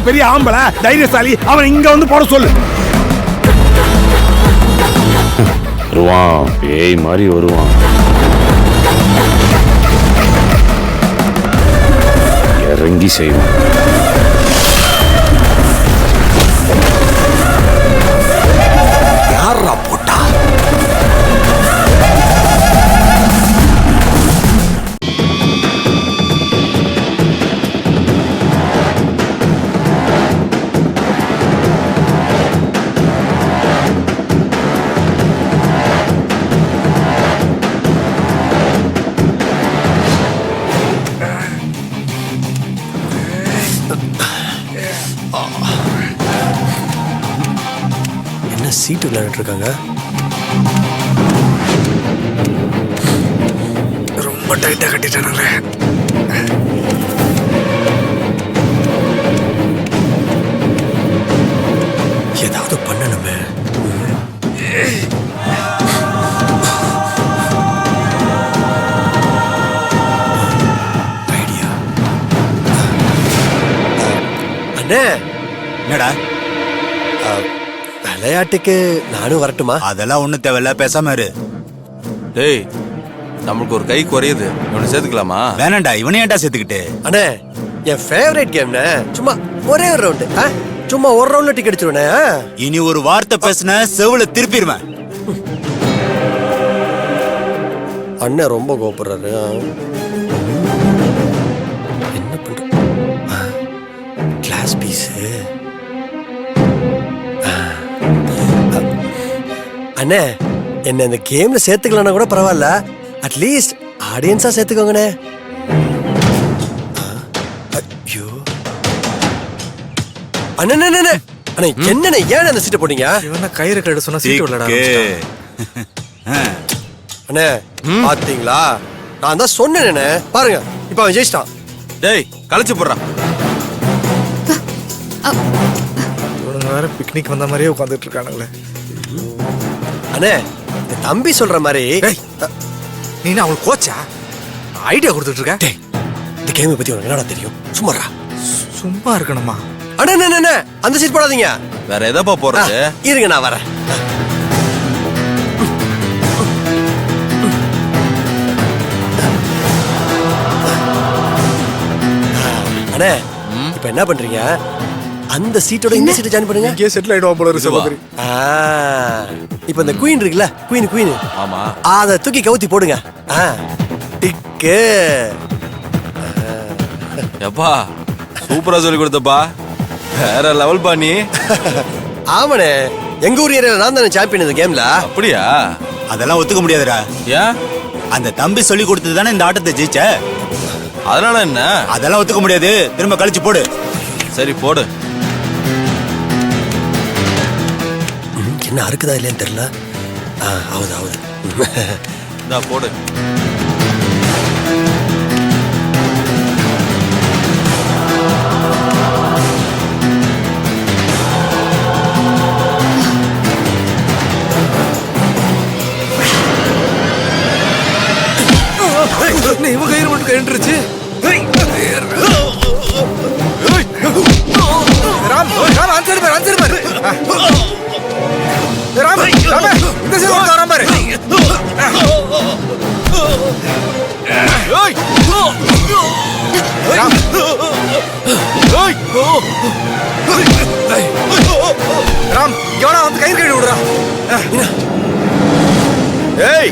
அவன் பெரிய ஆம்பளை தைரியசாலி, அவன் இங்க வந்து போட சொல்லு. வருவான், பேய் மாதிரி வருவான். இறங்கி செய்வான். யாரா போட்டா? என்ன சீட்டு விளையாடிட்டு இருக்காங்க? ரொம்ப டைட்டா கட்டிட்டானுங்களே. ஏதாவது பண்ணணுமே. ஐடியா. அண்ணே, என்னடா விளையாட்டுக்கு நானும் வரட்டுமா? அதெல்லாம் ஒண்ணும் தேவையில்ல, பேசாம இரு. டேய், நம்மளுக்கு ஒரு கை குறையுது, இவனை சேர்த்துக்கலாமா? வேணாண்டா, இவனை ஏன்டா சேர்த்துக்கிட்டு? அண்ணே, என் ஃபேவரட் கேம்ண்ணே. சும்மா ஒரே ஒரு ரவுண்டு, சும்மா ஒரு ரவுண்ட்ல டிக்கெட் அடிச்சிருவேண்ணே. இனி ஒரு வார்த்தை பேசுன செவுல திருப்பிடுவேன். அண்ணன் ரொம்ப கோபப்படுறாரு. என்ன பண்ற? Glass piece. அண்ணே, என்ன இந்த கேம்ல சேர்த்துக்கலன்னா கூட பரவாயில்ல, அட்லீஸ்ட் ஆடியன்ஸா சேர்த்துக்கோங்கண்ணே. ஐயோ அண்ணே, அண்ணே என்னண்ணே, ஏன் அந்த சீட்டை போட்டீங்க? கயிறு கட்டு சொன்னா சீட்டு விளையாட அண்ணே, பாத்தீங்களா? நான் தான் சொன்னேனே, பாருங்க இப்ப அவன் ஜெயிச்சிட்டான். டேய், களைச்சு போடுறான். இவனுங்க வேற பிக்னிக் வந்த மாதிரியே உட்காந்துட்டு இருக்கானுங்களே. அண்ணே, இந்த தம்பி சொல்ற மாதிரி. நீ அவங்களுக்கு கோச்சா ஐடியா கொடுத்துட்டு இருக்க? இந்த கேமை பத்தி உனக்கு என்னடா தெரியும்? சும்மாடா. சும்மா இருக்கணுமா? அண்ணே, அண்ணே அந்த சீட் போடாதீங்க. வேற எதப்பா போறது? இருங்க, நான் வரேன். அண்ணே, இப்ப என்ன பண்றீங்க? அந்த சீட்டோட இந்த சீட்டை ஜாயின் பண்ணுங்க. இங்கே செட்டில் ஆயிடுவா போல இருக்கு சகோதரி. இப்ப இந்த குயின் இருக்குல்ல, குயின் ஆமா, அத தூக்கி கவுத்தி போடுங்க. டிக்கு. எப்பா சூப்பரா சொல்லி கொடுத்தப்பா, வேற லெவல் பா நீ. ஆமாண்ணே, எங்க ஊர் ஏரியால நான் தானே சாம்பியன் இந்த கேம்ல. அப்படியா? அதெல்லாம் ஒத்துக்க முடியாதுடா. ஏன்? அந்த தம்பி சொல்லி கொடுத்தது தானே இந்த ஆட்டத்தை ஜெயிச்ச. அதனால என்ன? அதெல்லாம் ஒத்துக்க முடியாது, திரும்ப கழிச்சு போடு. சரி போடு. என்ன அறுக்குதா இல்லையான்னு தெரியல. ஆகுது. இந்தா போடு. இவன் கயிறு மட்டும் கழண்டுருச்சு. ராம், ஆன்சர் பாரு. ராம், இந்த சைடு வராம பாரு. ராம், இவனா வந்து கயிறு கழட்டி விடுறான். ஏய்